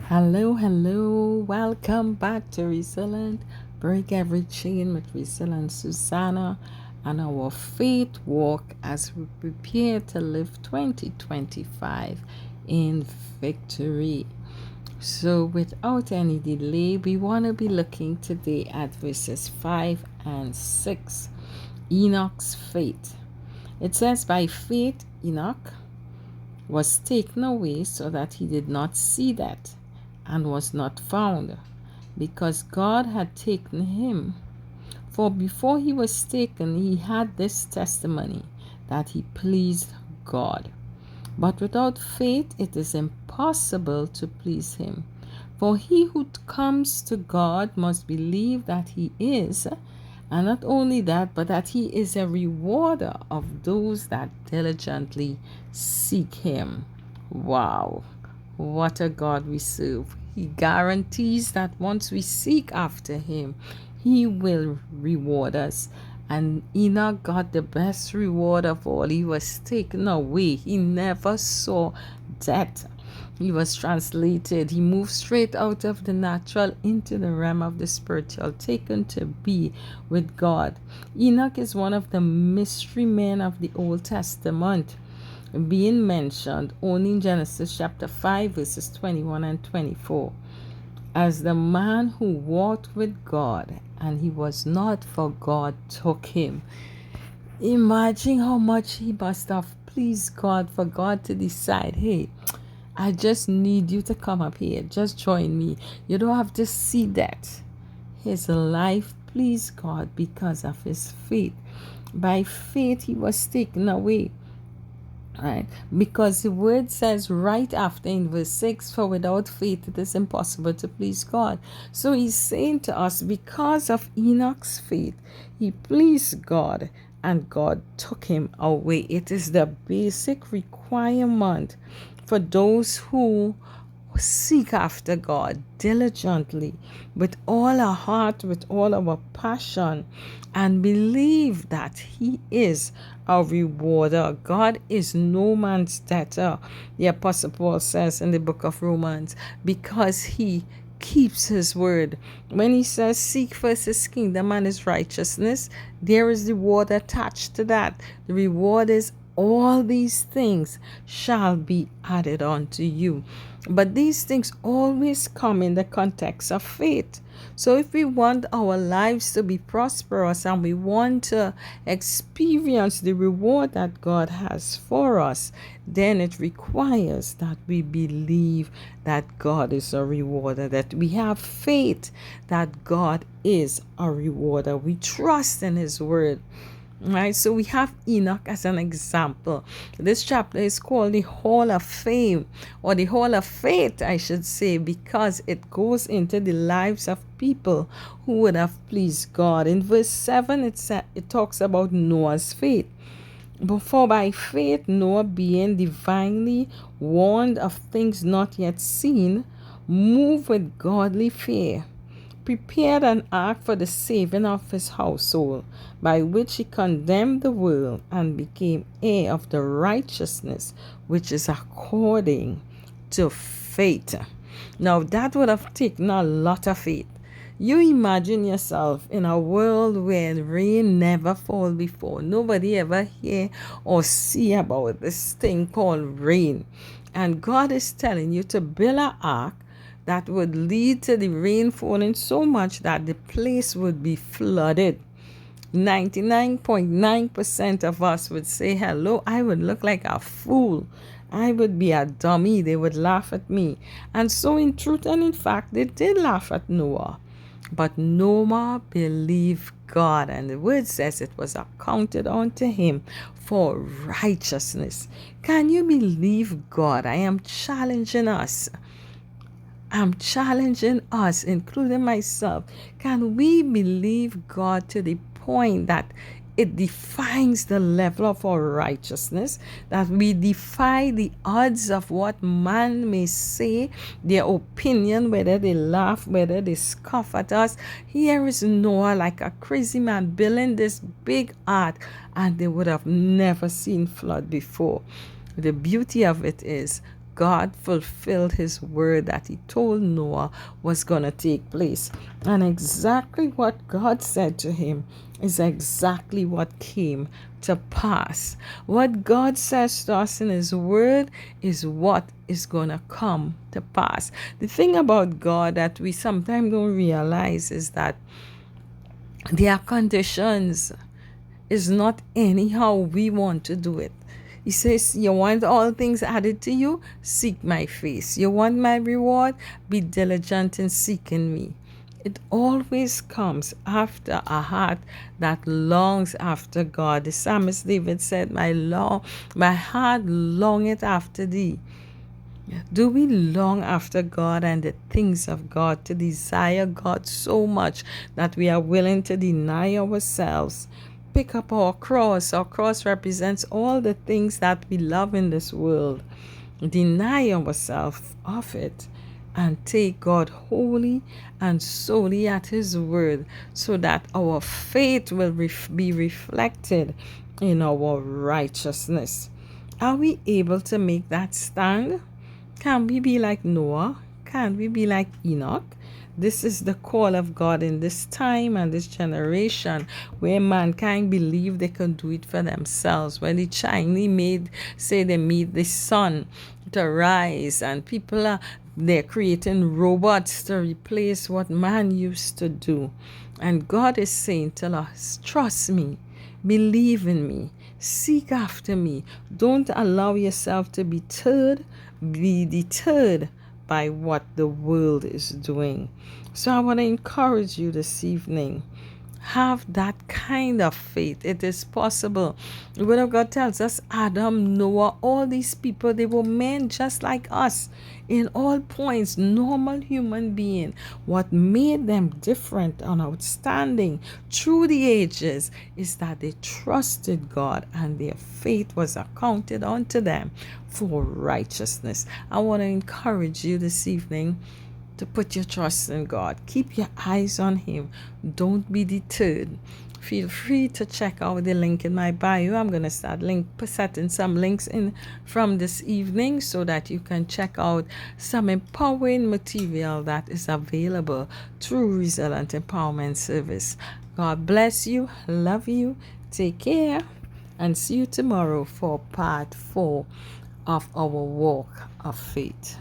Hello. Welcome back to Resilient. Break every chain with Resilient Susanna and our faith walk as we prepare to live 2025 in victory. So, without any delay, we want to be looking today at verses 5 and 6. Enoch's faith. It says, by faith, Enoch was taken away so that he did not see that and was not found, because God had taken him. For before he was taken, he had this testimony that he pleased God. But without faith, it is impossible to please him. For he who comes to God must believe that he is, and not only that, but that he is a rewarder of those that diligently seek him. Wow, what a God we serve. He guarantees that once we seek after him, he will reward us. And Enoch got the best reward of all. He was taken away. He never saw death. He was translated. He moved straight out of the natural into the realm of the spiritual, taken to be with God. Enoch is one of the mystery men of the Old Testament, being mentioned only in Genesis chapter 5, verses 21 and 24, as the man who walked with God, and he was not, for God took him. Imagine how much he must have pleased God for God to decide, hey, I just need you to come up here. Just join me. You don't have to see that. His life pleased God because of his faith. By faith, he was taken away. Right? Because the word says right after in verse 6, for without faith it is impossible to please God. So he's saying to us, because of Enoch's faith, he pleased God and God took him away. It is the basic requirement for those who seek after God diligently with all our heart, with all our passion, and believe that He is our rewarder. God is no man's debtor, the Apostle Paul says in the book of Romans, because He keeps his word. When he says seek first his kingdom and his righteousness, there is reward attached to that. The reward is all these things shall be added unto you. But these things always come in the context of faith. So if we want our lives to be prosperous and we want to experience the reward that God has for us, then it requires that we believe that God is a rewarder, that we have faith that God is a rewarder. We trust in His word. Right, so we have Enoch as an example. This chapter is called the Hall of Fame, or the Hall of Faith, I should say, because it goes into the lives of people who would have pleased God. In verse 7, it talks about Noah's faith. For by faith, Noah, being divinely warned of things not yet seen, moved with godly fear, prepared an ark for the saving of his household, by which he condemned the world and became heir of the righteousness which is according to faith. Now, that would have taken a lot of faith. You imagine yourself in a world where rain never fall before. Nobody ever hear or see about this thing called rain. And God is telling you to build an ark that would lead to the rain falling so much that the place would be flooded. 99.9% of us would say, hello, I would look like a fool. I would be a dummy. They would laugh at me. And so in truth and in fact, they did laugh at Noah. But Noah believed God, and the word says it was accounted unto him for righteousness. Can you believe God? I am challenging us. Including myself. Can we believe God to the point that it defines the level of our righteousness, that we defy the odds of what man may say, their opinion, whether they laugh, whether they scoff at us? Here is Noah, like a crazy man, building this big ark, and they would have never seen flood before. The beauty of it is God fulfilled his word that he told Noah was going to take place. And exactly what God said to him is exactly what came to pass. What God says to us in his word is what is going to come to pass. The thing about God that we sometimes don't realize is that their conditions is not anyhow we want to do it. He says, you want all things added to you? Seek my face. You want my reward? Be diligent in seeking me. It always comes after a heart that longs after God. The psalmist David said, my heart longeth after thee. Do we long after God and the things of God, to desire God so much that we are willing to deny ourselves? Pick up our cross. Our cross represents all the things that we love in this world. Deny ourselves of it and take God wholly and solely at his word, so that our faith will be reflected in our righteousness. Are we able to make that stand? Can we be like Noah? Can we be like Enoch? This is the call of God in this time and this generation, where mankind believe they can do it for themselves. When the Chinese say they made the sun to rise, and they're creating robots to replace what man used to do. And God is saying to us, trust me, believe in me, seek after me. Don't allow yourself to be deterred by what the world is doing. So I want to encourage you this evening. Have that kind of faith. It is possible. The Word of God tells us Adam, Noah, all these people, they were men just like us in all points, normal human being. What made them different and outstanding through the ages is that they trusted God and their faith was accounted unto them for righteousness. I want to encourage you this evening to put your trust in God. Keep your eyes on him. Don't be deterred. Feel free to check out the link in my bio. I'm going to start setting some links in from this evening so that you can check out some empowering material that is available through Resilient Empowerment Service. God bless you. Love you. Take care. And see you tomorrow for part 4 of our walk of faith.